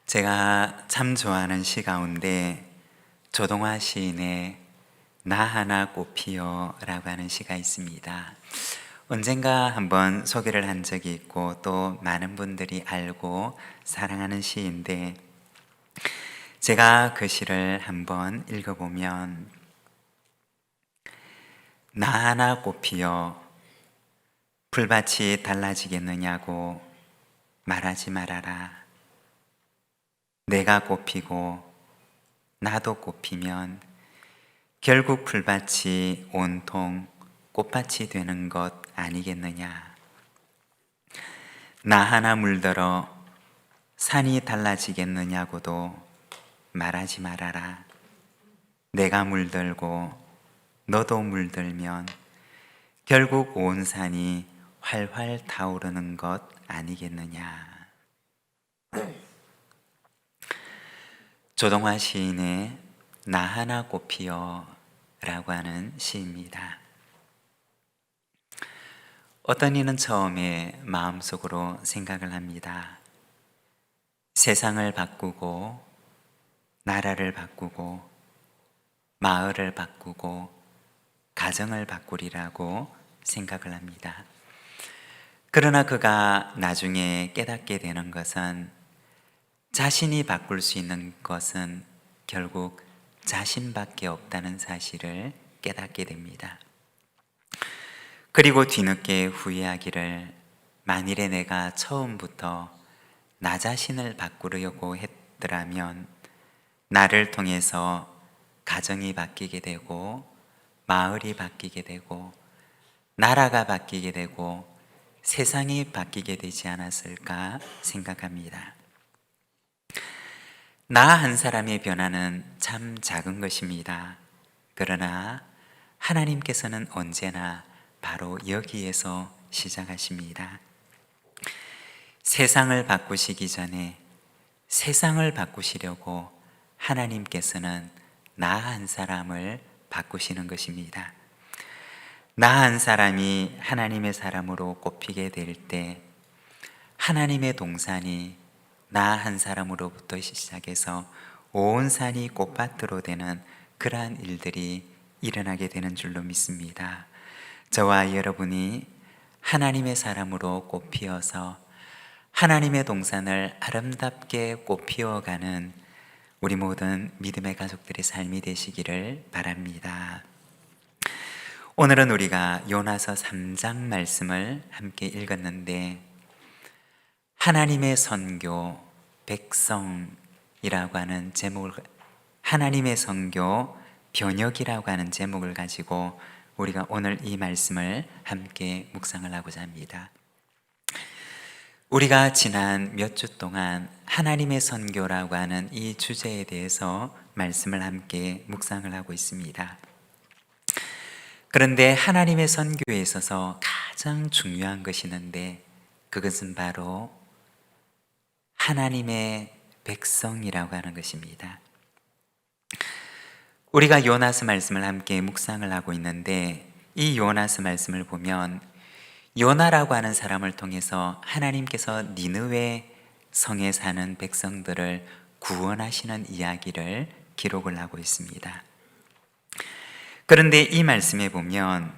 제가 참 좋아하는 시 가운데 조동화 시인의 나 하나 꽃피어 라고 하는 시가 있습니다. 언젠가 한번 소개를 한 적이 있고 또 많은 분들이 알고 사랑하는 시인데, 제가 그 시를 한번 읽어보면, 나 하나 꽃피어 풀밭이 달라지겠느냐고 말하지 말아라. 내가 꽃피고 나도 꽃피면 결국 풀밭이 온통 꽃밭이 되는 것 아니겠느냐. 나 하나 물들어 산이 달라지겠느냐고도 말하지 말아라. 내가 물들고 너도 물들면 결국 온 산이 활활 타오르는 것 아니겠느냐. 조동화 시인의 나 하나 꽃피어 라고 하는 시입니다. 어떤 이는 처음에 마음속으로 생각을 합니다. 세상을 바꾸고 나라를 바꾸고 마을을 바꾸고 가정을 바꾸리라고 생각을 합니다. 그러나 그가 나중에 깨닫게 되는 것은, 자신이 바꿀 수 있는 것은 결국 자신밖에 없다는 사실을 깨닫게 됩니다. 그리고 뒤늦게 후회하기를, 만일에 내가 처음부터 나 자신을 바꾸려고 했더라면 나를 통해서 가정이 바뀌게 되고 마을이 바뀌게 되고 나라가 바뀌게 되고 세상이 바뀌게 되지 않았을까 생각합니다. 나 한 사람의 변화는 참 작은 것입니다. 그러나 하나님께서는 언제나 바로 여기에서 시작하십니다. 세상을 바꾸시기 전에 세상을 바꾸시려고 하나님께서는 나 한 사람을 바꾸시는 것입니다. 나 한 사람이 하나님의 사람으로 꼽히게 될 때, 하나님의 동산이 나 한 사람으로부터 시작해서 온 산이 꽃밭으로 되는 그러한 일들이 일어나게 되는 줄로 믿습니다. 저와 여러분이 하나님의 사람으로 꽃피어서 하나님의 동산을 아름답게 꽃피워가는 우리 모든 믿음의 가족들의 삶이 되시기를 바랍니다. 오늘은 우리가 요나서 3장 말씀을 함께 읽었는데, 하나님의 선교 백성이라고 하는 제목을, 하나님의 선교 변혁이라고 하는 제목을 가지고 우리가 오늘 이 말씀을 함께 묵상을 하고자 합니다. 우리가 지난 몇 주 동안 하나님의 선교라고 하는 이 주제에 대해서 말씀을 함께 묵상을 하고 있습니다. 그런데 하나님의 선교에 있어서 가장 중요한 것이 있는데, 그것은 바로 하나님의 백성이라고 하는 것입니다. 우리가 요나서 말씀을 함께 묵상을 하고 있는데, 이 요나서 말씀을 보면 요나라고 하는 사람을 통해서 하나님께서 니느웨 성에 사는 백성들을 구원하시는 이야기를 기록을 하고 있습니다. 그런데 이 말씀에 보면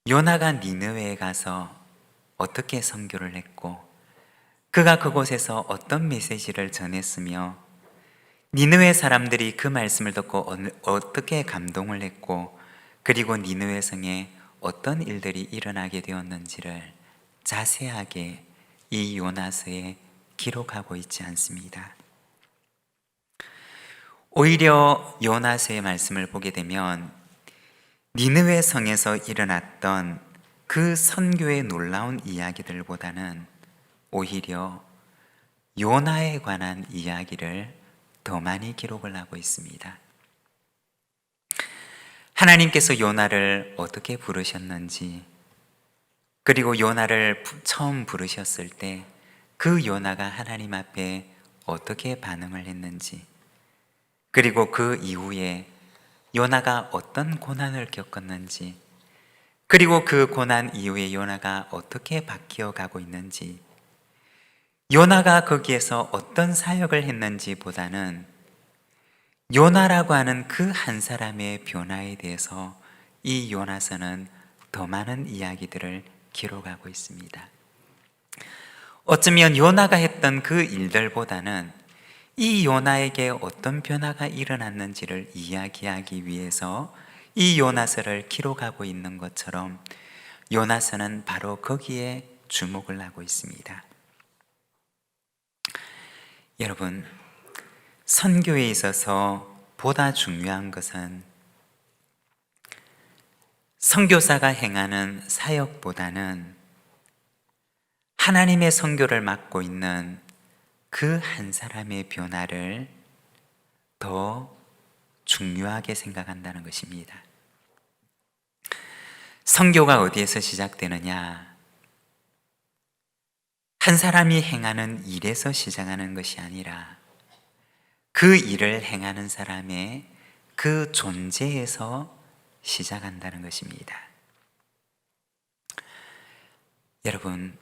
요나가 니느웨에 가서 어떻게 선교를 했고, 그가 그곳에서 어떤 메시지를 전했으며, 니느웨 사람들이 그 말씀을 듣고 어떻게 감동을 했고, 그리고 니느웨 성에 어떤 일들이 일어나게 되었는지를 자세하게 이 요나서에 기록하고 있지 않습니다. 오히려 요나서의 말씀을 보게 되면 니느웨 성에서 일어났던 그 선교의 놀라운 이야기들보다는 오히려 요나에 관한 이야기를 더 많이 기록을 하고 있습니다. 하나님께서 요나를 어떻게 부르셨는지, 그리고 요나를 처음 부르셨을 때 그 요나가 하나님 앞에 어떻게 반응을 했는지, 그리고 그 이후에 요나가 어떤 고난을 겪었는지, 그리고 그 고난 이후에 요나가 어떻게 바뀌어 가고 있는지, 요나가 거기에서 어떤 사역을 했는지 보다는 요나라고 하는 그 한 사람의 변화에 대해서 이 요나서는 더 많은 이야기들을 기록하고 있습니다. 어쩌면 요나가 했던 그 일들보다는 이 요나에게 어떤 변화가 일어났는지를 이야기하기 위해서 이 요나서를 기록하고 있는 것처럼 요나서는 바로 거기에 주목을 하고 있습니다. 여러분, 선교에 있어서 보다 중요한 것은 선교사가 행하는 사역보다는 하나님의 선교를 맡고 있는 그 한 사람의 변화를 더 중요하게 생각한다는 것입니다. 선교가 어디에서 시작되느냐? 한 사람이 행하는 일에서 시작하는 것이 아니라 그 일을 행하는 사람의 그 존재에서 시작한다는 것입니다. 여러분,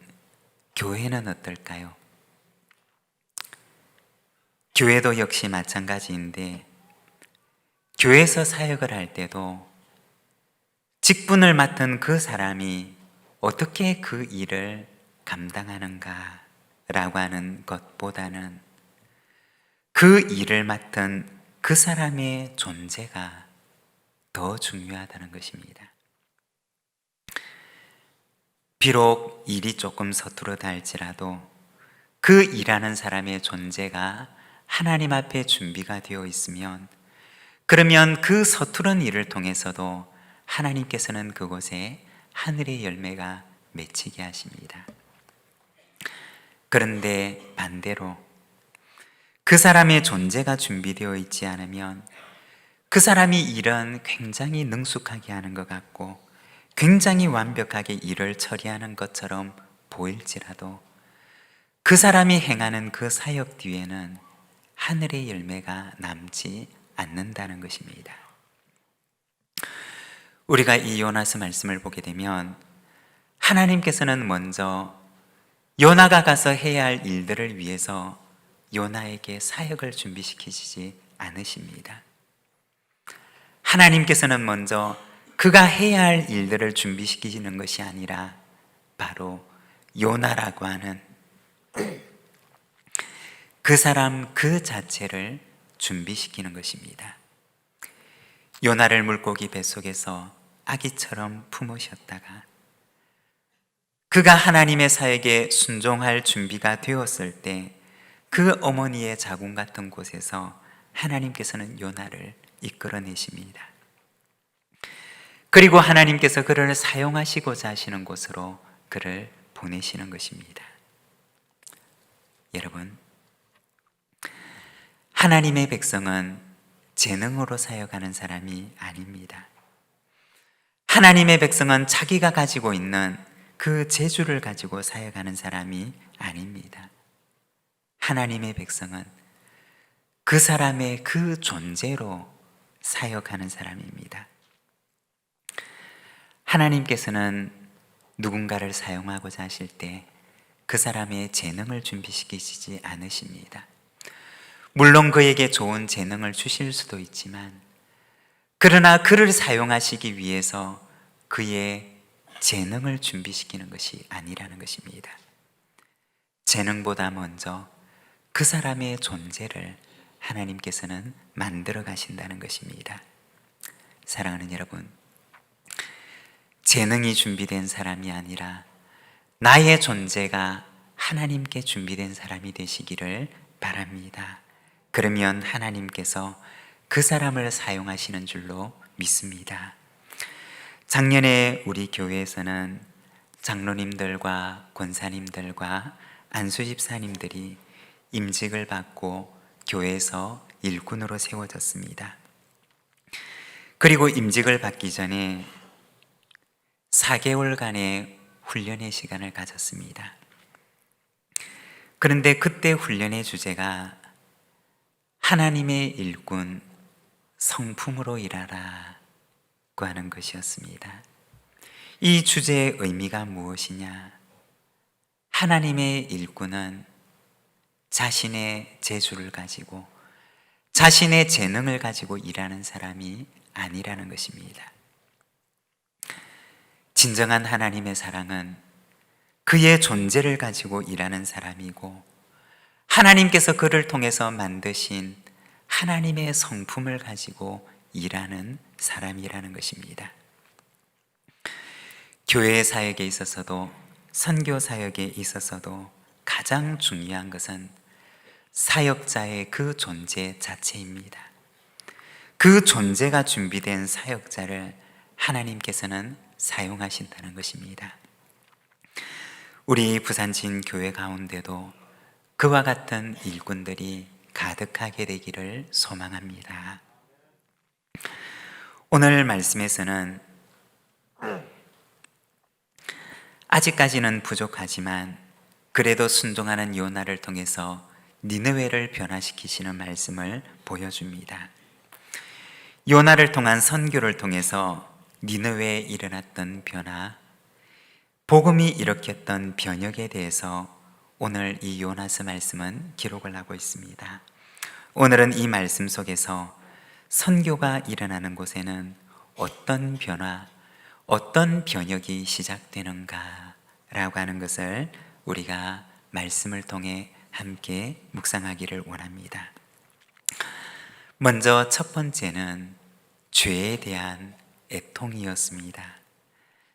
교회는 어떨까요? 교회도 역시 마찬가지인데, 교회에서 사역을 할 때도 직분을 맡은 그 사람이 어떻게 그 일을 감당하는가 라고 하는 것보다는 그 일을 맡은 그 사람의 존재가 더 중요하다는 것입니다. 비록 일이 조금 서투르다 할지라도 그 일하는 사람의 존재가 하나님 앞에 준비가 되어 있으면, 그러면 그 서투른 일을 통해서도 하나님께서는 그곳에 하늘의 열매가 맺히게 하십니다. 그런데 반대로 그 사람의 존재가 준비되어 있지 않으면 그 사람이 일은 굉장히 능숙하게 하는 것 같고 굉장히 완벽하게 일을 처리하는 것처럼 보일지라도 그 사람이 행하는 그 사역 뒤에는 하늘의 열매가 남지 않는다는 것입니다. 우리가 이 요나서 말씀을 보게 되면 하나님께서는 먼저 요나가 가서 해야 할 일들을 위해서 요나에게 사역을 준비시키시지 않으십니다. 하나님께서는 먼저 그가 해야 할 일들을 준비시키시는 것이 아니라 바로 요나라고 하는 그 사람 그 자체를 준비시키는 것입니다. 요나를 물고기 뱃속에서 아기처럼 품으셨다가 그가 하나님의 사역에 순종할 준비가 되었을 때 그 어머니의 자궁 같은 곳에서 하나님께서는 요나를 이끌어내십니다. 그리고 하나님께서 그를 사용하시고자 하시는 곳으로 그를 보내시는 것입니다. 여러분, 하나님의 백성은 재능으로 사역하는 사람이 아닙니다. 하나님의 백성은 자기가 가지고 있는 그 재주를 가지고 사역하는 사람이 아닙니다. 하나님의 백성은 그 사람의 그 존재로 사역하는 사람입니다. 하나님께서는 누군가를 사용하고자 하실 때 그 사람의 재능을 준비시키시지 않으십니다. 물론 그에게 좋은 재능을 주실 수도 있지만, 그러나 그를 사용하시기 위해서 그의 재능을 준비시키는 것이 아니라는 것입니다. 재능보다 먼저 그 사람의 존재를 하나님께서는 만들어 가신다는 것입니다. 사랑하는 여러분, 재능이 준비된 사람이 아니라 나의 존재가 하나님께 준비된 사람이 되시기를 바랍니다. 그러면 하나님께서 그 사람을 사용하시는 줄로 믿습니다. 작년에 우리 교회에서는 장로님들과 권사님들과 안수집사님들이 임직을 받고 교회에서 일꾼으로 세워졌습니다. 그리고 임직을 받기 전에 4개월간의 훈련의 시간을 가졌습니다. 그런데 그때 훈련의 주제가 하나님의 일꾼 성품으로 일하라고 하는 것이었습니다. 이 주제의 의미가 무엇이냐? 하나님의 일꾼은 자신의 재주를 가지고 자신의 재능을 가지고 일하는 사람이 아니라는 것입니다. 진정한 하나님의 사랑은 그의 존재를 가지고 일하는 사람이고 하나님께서 그를 통해서 만드신 하나님의 성품을 가지고 일하는 사람이라는 것입니다. 교회 사역에 있어서도 선교 사역에 있어서도 가장 중요한 것은 사역자의 그 존재 자체입니다. 그 존재가 준비된 사역자를 하나님께서는 사용하신다는 것입니다. 우리 부산진 교회 가운데도 그와 같은 일꾼들이 가득하게 되기를 소망합니다. 오늘 말씀에서는 아직까지는 부족하지만 그래도 순종하는 요나를 통해서 니느웨를 변화시키시는 말씀을 보여줍니다. 요나를 통한 선교를 통해서 니느웨에 일어났던 변화, 복음이 일으켰던 변혁에 대해서 오늘 이 요나서 말씀은 기록을 하고 있습니다. 오늘은 이 말씀 속에서 선교가 일어나는 곳에는 어떤 변화, 어떤 변혁이 시작되는가 라고 하는 것을 우리가 말씀을 통해 함께 묵상하기를 원합니다. 먼저 첫 번째는 죄에 대한 애통이었습니다.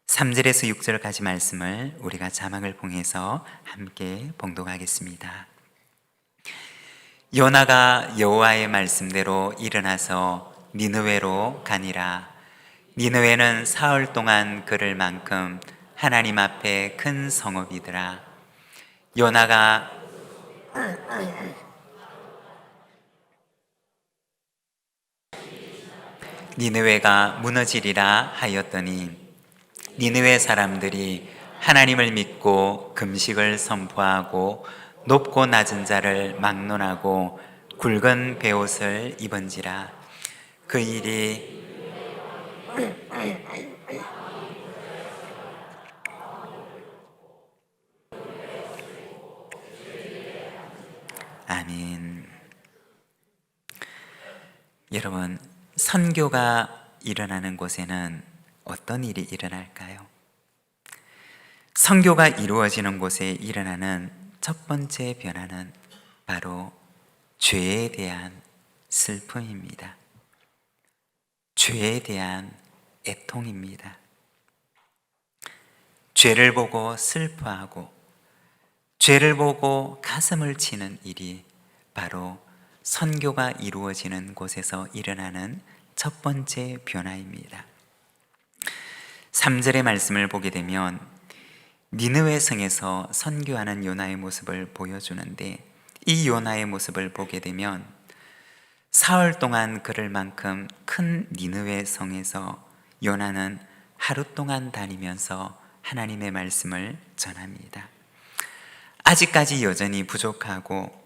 3절에서 6절까지 말씀을 우리가 자막을 통해서 함께 봉독하겠습니다. 요나가 여호와의 말씀대로 일어나서 니느웨로 가니라. 니느웨는 사흘 동안 걸을 만큼 하나님 앞에 큰 성읍이더라. 요나가 니느웨가 무너지리라 하였더니 니느웨 사람들이 하나님을 믿고 금식을 선포하고 높고 낮은 자를 막론하고 굵은 베옷을 입은지라. 그 일이 아멘. 여러분, 선교가 일어나는 곳에는 어떤 일이 일어날까요? 선교가 이루어지는 곳에 일어나는 첫 번째 변화는 바로 죄에 대한 슬픔입니다. 죄에 대한 애통입니다. 죄를 보고 슬퍼하고 죄를 보고 가슴을 치는 일이 바로 선교가 이루어지는 곳에서 일어나는 첫 번째 변화입니다. 3절의 말씀을 보게 되면 니느웨 성에서 선교하는 요나의 모습을 보여주는데, 이 요나의 모습을 보게 되면 사흘 동안 걸을 만큼 큰 니느웨 성에서 요나는 하루 동안 다니면서 하나님의 말씀을 전합니다. 아직까지 여전히 부족하고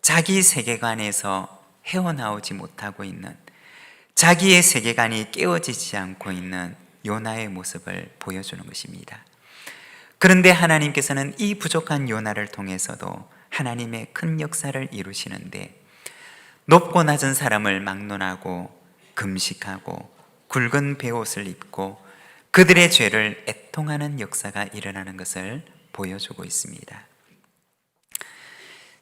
자기 세계관에서 헤어나오지 못하고 있는, 자기의 세계관이 깨어지지 않고 있는 요나의 모습을 보여주는 것입니다. 그런데 하나님께서는 이 부족한 요나를 통해서도 하나님의 큰 역사를 이루시는데, 높고 낮은 사람을 막론하고 금식하고 굵은 베옷을 입고 그들의 죄를 애통하는 역사가 일어나는 것을 보여주고 있습니다.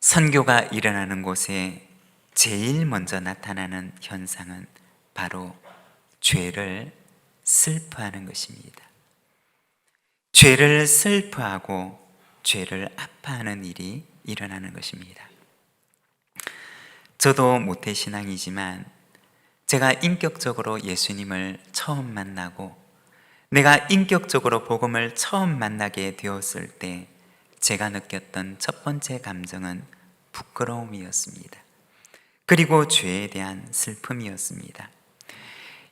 선교가 일어나는 곳에 제일 먼저 나타나는 현상은 바로 죄를 슬퍼하는 것입니다. 죄를 슬퍼하고 죄를 아파하는 일이 일어나는 것입니다. 저도 모태신앙이지만 제가 인격적으로 예수님을 처음 만나고 내가 인격적으로 복음을 처음 만나게 되었을 때 제가 느꼈던 첫 번째 감정은 부끄러움이었습니다. 그리고 죄에 대한 슬픔이었습니다.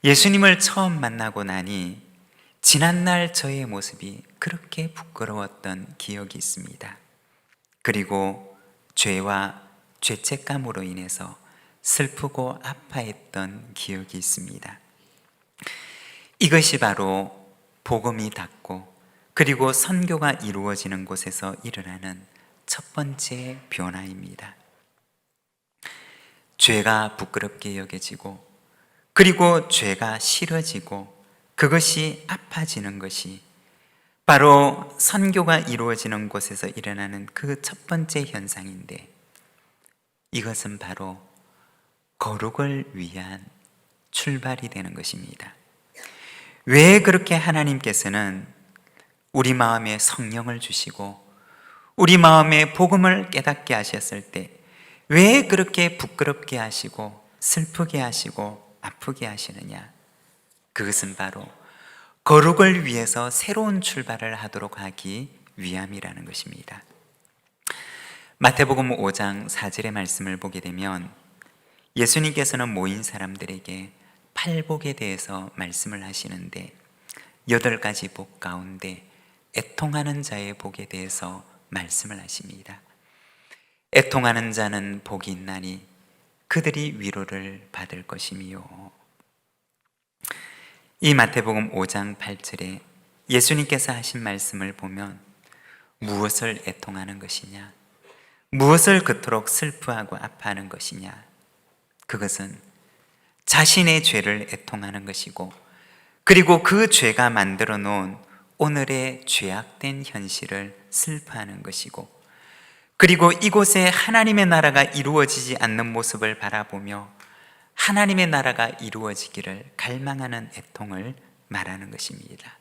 예수님을 처음 만나고 나니 지난날 저의 모습이 그렇게 부끄러웠던 기억이 있습니다. 그리고 죄와 죄책감으로 인해서 슬프고 아파했던 기억이 있습니다. 이것이 바로 복음이 닿고 그리고 선교가 이루어지는 곳에서 일어나는 첫 번째 변화입니다. 죄가 부끄럽게 여겨지고, 그리고 죄가 싫어지고, 그것이 아파지는 것이 바로 선교가 이루어지는 곳에서 일어나는 그 첫 번째 현상인데, 이것은 바로 거룩을 위한 출발이 되는 것입니다. 왜 그렇게 하나님께서는 우리 마음에 성령을 주시고 우리 마음에 복음을 깨닫게 하셨을 때 왜 그렇게 부끄럽게 하시고 슬프게 하시고 아프게 하시느냐? 그것은 바로 거룩을 위해서 새로운 출발을 하도록 하기 위함이라는 것입니다. 마태복음 5장 4절의 말씀을 보게 되면 예수님께서는 모인 사람들에게 팔복에 대해서 말씀을 하시는데 8가지 복 가운데 애통하는 자의 복에 대해서 말씀을 하십니다. 애통하는 자는 복이 있나니 그들이 위로를 받을 것이며, 이 마태복음 5장 8절에 예수님께서 하신 말씀을 보면 무엇을 애통하는 것이냐? 무엇을 그토록 슬퍼하고 아파하는 것이냐? 그것은 자신의 죄를 애통하는 것이고, 그리고 그 죄가 만들어 놓은 오늘의 죄악된 현실을 슬퍼하는 것이고, 그리고 이곳에 하나님의 나라가 이루어지지 않는 모습을 바라보며 하나님의 나라가 이루어지기를 갈망하는 애통을 말하는 것입니다.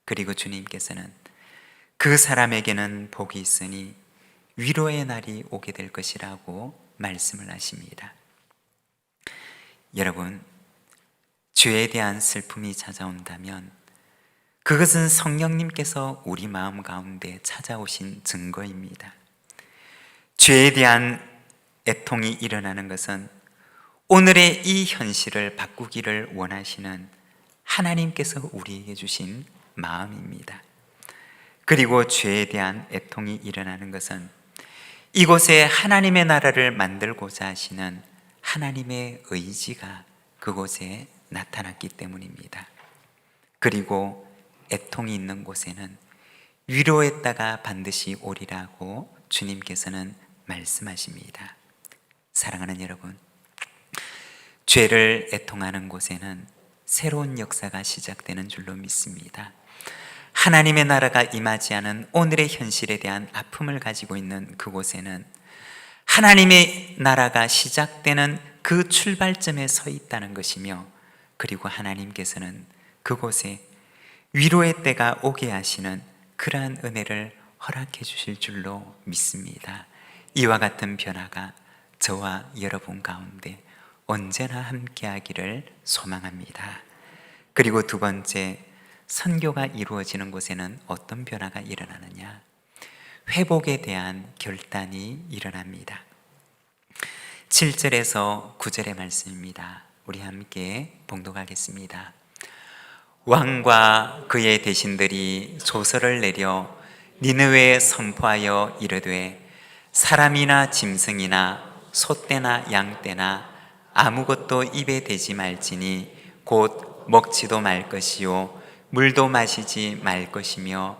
그리고 주님께서는 그 사람에게는 복이 있으니 위로의 날이 오게 될 것이라고 말씀을 하십니다. 여러분, 죄에 대한 슬픔이 찾아온다면 그것은 성령님께서 우리 마음 가운데 찾아오신 증거입니다. 죄에 대한 애통이 일어나는 것은 오늘의 이 현실을 바꾸기를 원하시는 하나님께서 우리에게 주신 마음입니다. 그리고 죄에 대한 애통이 일어나는 것은 이곳에 하나님의 나라를 만들고자 하시는 하나님의 의지가 그곳에 나타났기 때문입니다. 그리고 애통이 있는 곳에는 위로의 때가 반드시 오리라고 주님께서는 말씀하십니다. 사랑하는 여러분, 죄를 애통하는 곳에는 새로운 역사가 시작되는 줄로 믿습니다. 하나님의 나라가 임하지 않은 오늘의 현실에 대한 아픔을 가지고 있는 그곳에는 하나님의 나라가 시작되는 그 출발점에 서 있다는 것이며, 그리고 하나님께서는 그곳에 위로의 때가 오게 하시는 그러한 은혜를 허락해 주실 줄로 믿습니다. 이와 같은 변화가 저와 여러분 가운데 언제나 함께하기를 소망합니다. 그리고 두 번째, 선교가 이루어지는 곳에는 어떤 변화가 일어나느냐? 회복에 대한 결단이 일어납니다. 7절에서 9절의 말씀입니다. 우리 함께 봉독하겠습니다. 왕과 그의 대신들이 조서를 내려 니느웨에 선포하여 이르되 사람이나 짐승이나 소떼나 양떼나 아무것도 입에 대지 말지니 곧 먹지도 말 것이요 물도 마시지 말 것이며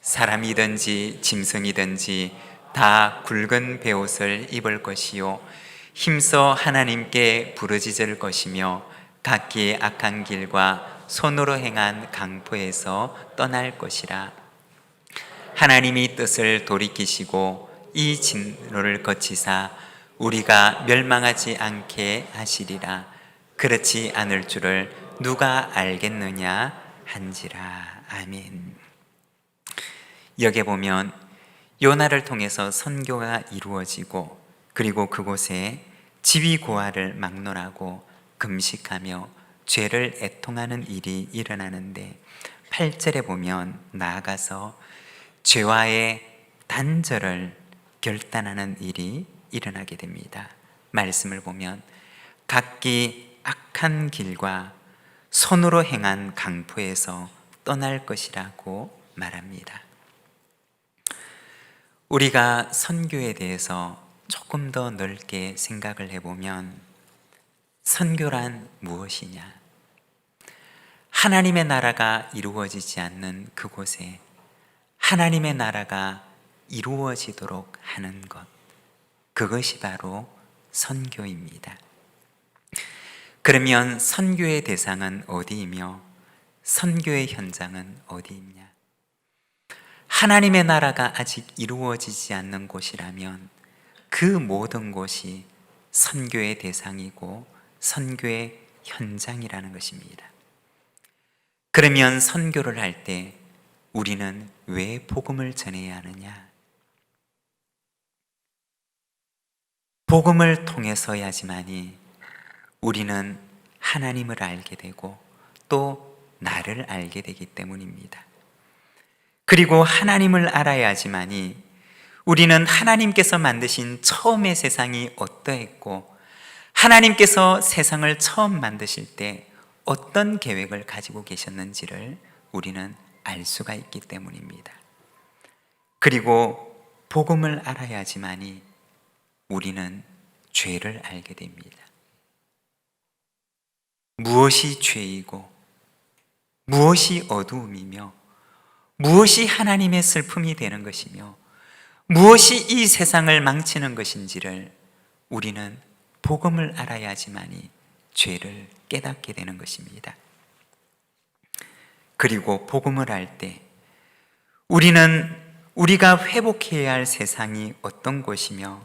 사람이든지 짐승이든지 다 굵은 베옷을 입을 것이요 힘써 하나님께 부르짖을 것이며 각기 악한 길과 손으로 행한 강포에서 떠날 것이라. 하나님이 뜻을 돌이키시고 이 진노를 거치사 우리가 멸망하지 않게 하시리라. 그렇지 않을 줄을 누가 알겠느냐 한지라. 아멘. 여기에 보면 요나를 통해서 선교가 이루어지고, 그리고 그곳에 지위고하를 막론하고 금식하며 죄를 애통하는 일이 일어나는데 8절에 보면 나아가서 죄와의 단절을 결단하는 일이 일어나게 됩니다. 말씀을 보면 각기 악한 길과 손으로 행한 강포에서 떠날 것이라고 말합니다. 우리가 선교에 대해서 조금 더 넓게 생각을 해보면 선교란 무엇이냐? 하나님의 나라가 이루어지지 않는 그곳에 하나님의 나라가 이루어지도록 하는 것, 그것이 바로 선교입니다. 그러면 선교의 대상은 어디이며 선교의 현장은 어디이냐? 하나님의 나라가 아직 이루어지지 않는 곳이라면 그 모든 곳이 선교의 대상이고 선교의 현장이라는 것입니다. 그러면 선교를 할 때 우리는 왜 복음을 전해야 하느냐? 복음을 통해서야지만이 우리는 하나님을 알게 되고 또 나를 알게 되기 때문입니다. 그리고 하나님을 알아야지만이 우리는 하나님께서 만드신 처음의 세상이 어떠했고 하나님께서 세상을 처음 만드실 때 어떤 계획을 가지고 계셨는지를 우리는 알 수가 있기 때문입니다. 그리고 복음을 알아야지만이 우리는 죄를 알게 됩니다. 무엇이 죄이고 무엇이 어두움이며 무엇이 하나님의 슬픔이 되는 것이며 무엇이 이 세상을 망치는 것인지를 우리는 복음을 알아야지만이 죄를 깨닫게 되는 것입니다. 그리고 복음을 알 때 우리는 우리가 회복해야 할 세상이 어떤 곳이며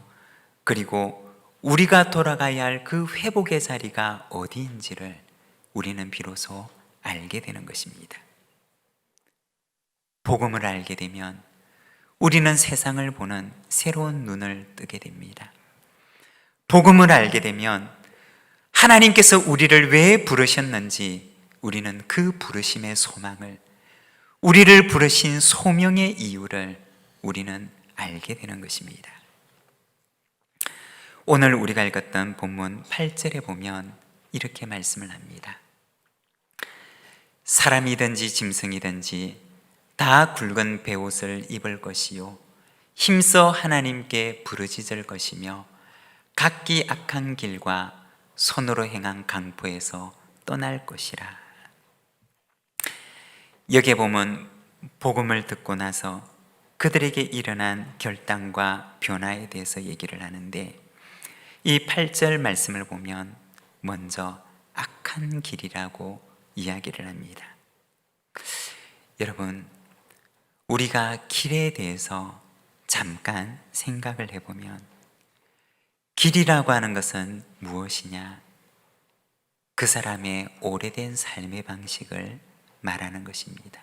그리고 우리가 돌아가야 할 그 회복의 자리가 어디인지를 우리는 비로소 알게 되는 것입니다. 복음을 알게 되면 우리는 세상을 보는 새로운 눈을 뜨게 됩니다. 복음을 알게 되면 하나님께서 우리를 왜 부르셨는지 우리는 그 부르심의 소망을, 우리를 부르신 소명의 이유를 우리는 알게 되는 것입니다. 오늘 우리가 읽었던 본문 8절에 보면 이렇게 말씀을 합니다. 사람이든지 짐승이든지 다 굵은 베옷을 입을 것이요 힘써 하나님께 부르짖을 것이며 각기 악한 길과 손으로 행한 강포에서 떠날 것이라. 여기에 보면 복음을 듣고 나서 그들에게 일어난 결단과 변화에 대해서 얘기를 하는데 이 8절 말씀을 보면 먼저 악한 길이라고 이야기를 합니다. 여러분, 우리가 길에 대해서 잠깐 생각을 해보면 길이라고 하는 것은 무엇이냐? 그 사람의 오래된 삶의 방식을 말하는 것입니다.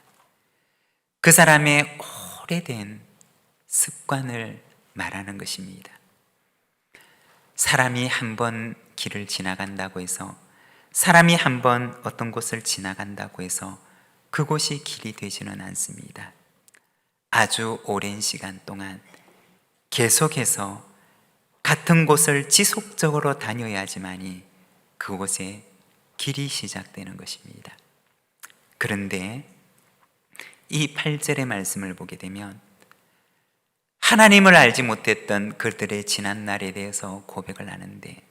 그 사람의 오래된 습관을 말하는 것입니다. 사람이 한 번 길을 지나간다고 해서 사람이 한 번 어떤 곳을 지나간다고 해서 그곳이 길이 되지는 않습니다. 아주 오랜 시간 동안 계속해서 같은 곳을 지속적으로 다녀야지만이 그곳에 길이 시작되는 것입니다. 그런데 이 8절의 말씀을 보게 되면 하나님을 알지 못했던 그들의 지난 날에 대해서 고백을 하는데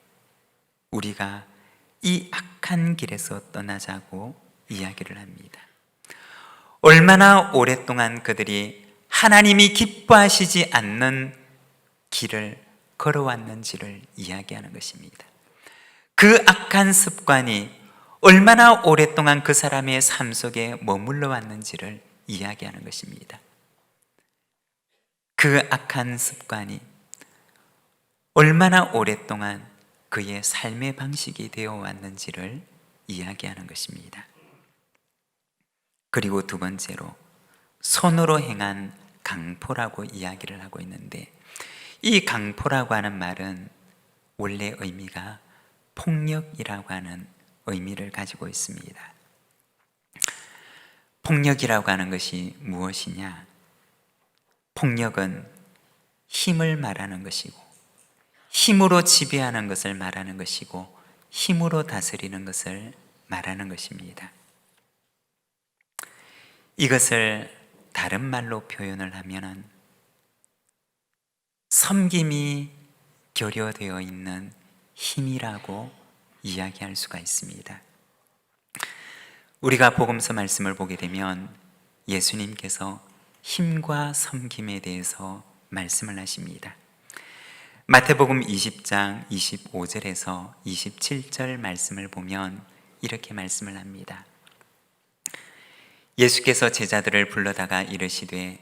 우리가 이 악한 길에서 떠나자고 이야기를 합니다. 얼마나 오랫동안 그들이 하나님이 기뻐하시지 않는 길을 걸어왔는지를 이야기하는 것입니다. 그 악한 습관이 얼마나 오랫동안 그 사람의 삶 속에 머물러 왔는지를 이야기하는 것입니다. 그 악한 습관이 얼마나 오랫동안 그의 삶의 방식이 되어 왔는지를 이야기하는 것입니다. 그리고 두 번째로 손으로 행한 강포라고 이야기를 하고 있는데 이 강포라고 하는 말은 원래 의미가 폭력이라고 하는 의미를 가지고 있습니다. 폭력이라고 하는 것이 무엇이냐? 폭력은 힘을 말하는 것이고 힘으로 지배하는 것을 말하는 것이고 힘으로 다스리는 것을 말하는 것입니다. 이것을 다른 말로 표현을 하면 섬김이 결여되어 있는 힘이라고 이야기할 수가 있습니다. 우리가 복음서 말씀을 보게 되면 예수님께서 힘과 섬김에 대해서 말씀을 하십니다. 마태복음 20장 25절에서 27절 말씀을 보면 이렇게 말씀을 합니다. 예수께서 제자들을 불러다가 이르시되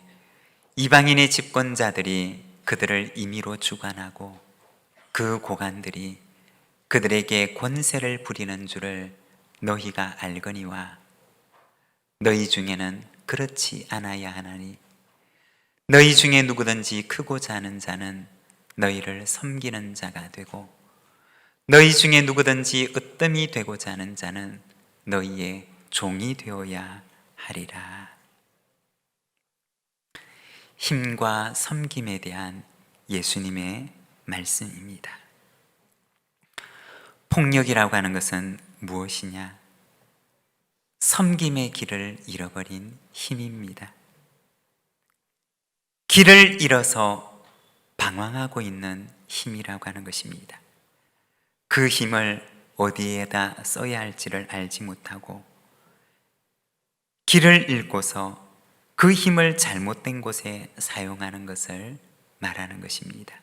이방인의 집권자들이 그들을 임의로 주관하고 그 고관들이 그들에게 권세를 부리는 줄을 너희가 알거니와 너희 중에는 그렇지 않아야 하나니 너희 중에 누구든지 크고자 하는 자는 너희를 섬기는 자가 되고 너희 중에 누구든지 으뜸이 되고자 하는 자는 너희의 종이 되어야 하리라. 힘과 섬김에 대한 예수님의 말씀입니다. 폭력이라고 하는 것은 무엇이냐? 섬김의 길을 잃어버린 힘입니다. 길을 잃어서 방황하고 있는 힘이라고 하는 것입니다. 그 힘을 어디에다 써야 할지를 알지 못하고 길을 잃고서 그 힘을 잘못된 곳에 사용하는 것을 말하는 것입니다.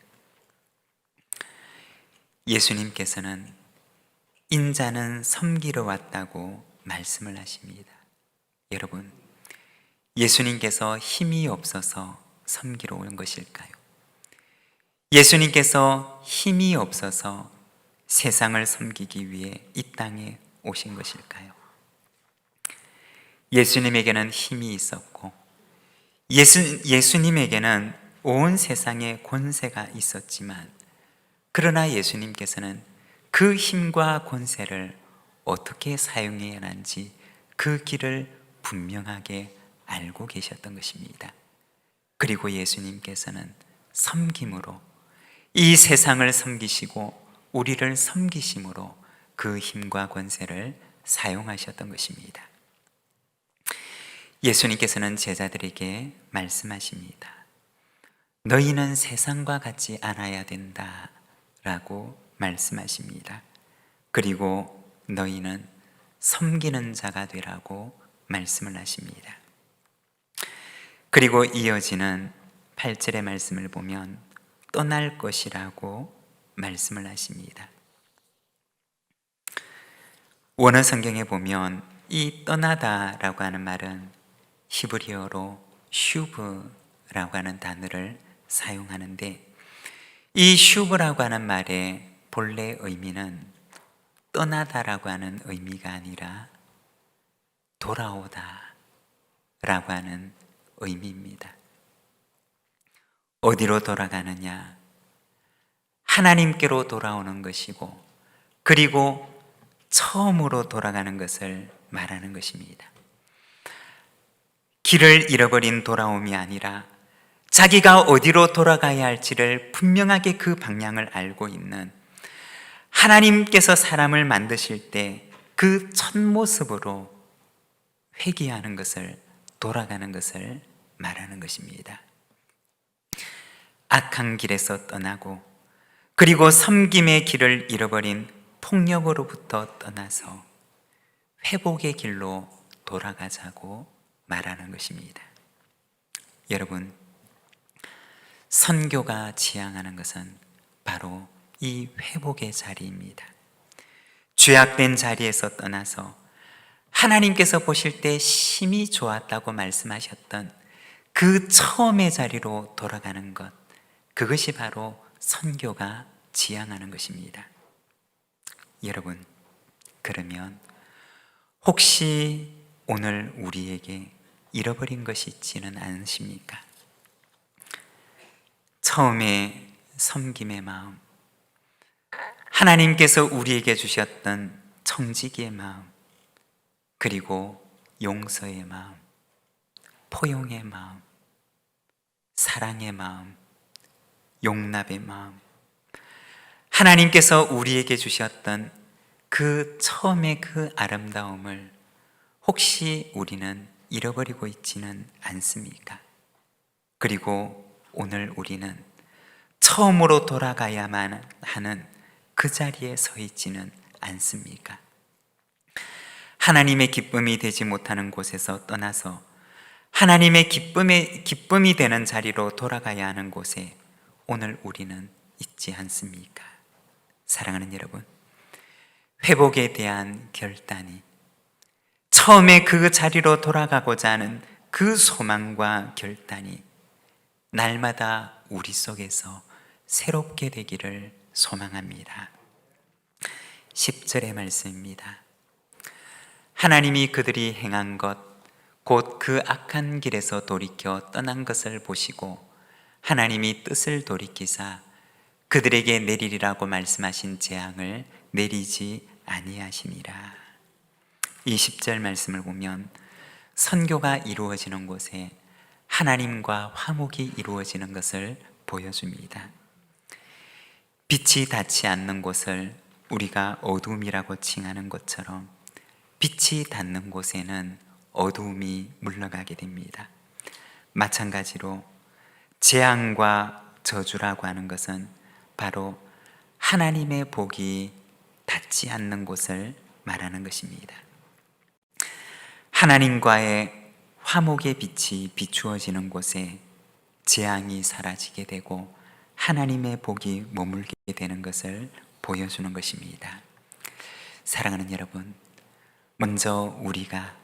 예수님께서는 인자는 섬기러 왔다고 말씀을 하십니다. 여러분, 예수님께서 힘이 없어서 섬기러 온 것일까요? 예수님께서 힘이 없어서 세상을 섬기기 위해 이 땅에 오신 것일까요? 예수님에게는 힘이 있었고 예수님에게는 온 세상의 권세가 있었지만 그러나 예수님께서는 그 힘과 권세를 어떻게 사용해야 하는지 그 길을 분명하게 알고 계셨던 것입니다. 그리고 예수님께서는 섬김으로 이 세상을 섬기시고 우리를 섬기심으로 그 힘과 권세를 사용하셨던 것입니다. 예수님께서는 제자들에게 말씀하십니다. 너희는 세상과 같지 않아야 된다 라고 말씀하십니다. 그리고 너희는 섬기는 자가 되라고 말씀을 하십니다. 그리고 이어지는 8절의 말씀을 보면 떠날 것이라고 말씀을 하십니다. 원어 성경에 보면 이 떠나다라고 하는 말은 히브리어로 슈브라고 하는 단어를 사용하는데 이 슈브라고 하는 말의 본래 의미는 떠나다라고 하는 의미가 아니라 돌아오다 라고 하는 의미입니다. 어디로 돌아가느냐? 하나님께로 돌아오는 것이고 그리고 처음으로 돌아가는 것을 말하는 것입니다. 길을 잃어버린 돌아옴이 아니라 자기가 어디로 돌아가야 할지를 분명하게 그 방향을 알고 있는 하나님께서 사람을 만드실 때 그 첫 모습으로 회귀하는 것을, 돌아가는 것을 말하는 것입니다. 악한 길에서 떠나고 그리고 섬김의 길을 잃어버린 폭력으로부터 떠나서 회복의 길로 돌아가자고 말하는 것입니다. 여러분, 선교가 지향하는 것은 바로 이 회복의 자리입니다. 죄악된 자리에서 떠나서 하나님께서 보실 때 심히 좋았다고 말씀하셨던 그 처음의 자리로 돌아가는 것, 그것이 바로 선교가 지향하는 것입니다. 여러분, 그러면 혹시 오늘 우리에게 잃어버린 것이 있지는 않으십니까? 처음에 섬김의 마음, 하나님께서 우리에게 주셨던 청지기의 마음, 그리고 용서의 마음, 포용의 마음, 사랑의 마음, 용납의 마음, 하나님께서 우리에게 주셨던 그 처음의 그 아름다움을 혹시 우리는 잃어버리고 있지는 않습니까? 그리고 오늘 우리는 처음으로 돌아가야만 하는 그 자리에 서 있지는 않습니까? 하나님의 기쁨이 되지 못하는 곳에서 떠나서 하나님의 기쁨이 되는 자리로 돌아가야 하는 곳에 오늘 우리는 있지 않습니까? 사랑하는 여러분, 회복에 대한 결단이, 처음에 그 자리로 돌아가고자 하는 그 소망과 결단이 날마다 우리 속에서 새롭게 되기를 소망합니다. 10절의 말씀입니다. 하나님이 그들이 행한 것, 곧 그 악한 길에서 돌이켜 떠난 것을 보시고 하나님이 뜻을 돌이키사 그들에게 내리리라고 말씀하신 재앙을 내리지 아니하심이라. 이 10절 말씀을 보면 선교가 이루어지는 곳에 하나님과 화목이 이루어지는 것을 보여줍니다. 빛이 닿지 않는 곳을 우리가 어두움이라고 칭하는 것처럼 빛이 닿는 곳에는 어두움이 물러가게 됩니다. 마찬가지로 재앙과 저주라고 하는 것은 바로 하나님의 복이 닿지 않는 곳을 말하는 것입니다. 하나님과의 화목의 빛이 비추어지는 곳에 재앙이 사라지게 되고 하나님의 복이 머물게 되는 것을 보여주는 것입니다. 사랑하는 여러분, 먼저 우리가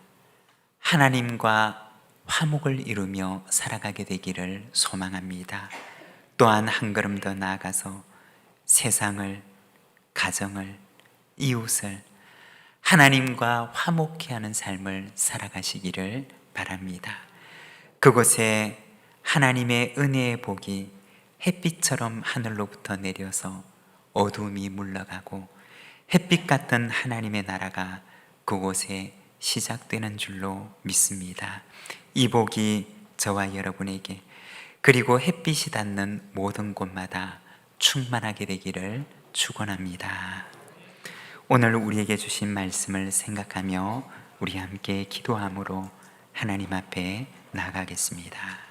하나님과 화목을 이루며 살아가게 되기를 소망합니다. 또한 한 걸음 더 나아가서 세상을, 가정을, 이웃을 하나님과 화목케 하는 삶을 살아가시기를 바랍니다. 그곳에 하나님의 은혜의 복이 햇빛처럼 하늘로부터 내려서 어두움이 물러가고 햇빛 같은 하나님의 나라가 그곳에 시작되는 줄로 믿습니다. 이 복이 저와 여러분에게, 그리고 햇빛이 닿는 모든 곳마다 충만하게 되기를 축원합니다. 오늘 우리에게 주신 말씀을 생각하며 우리 함께 기도함으로 하나님 앞에 나아가겠습니다.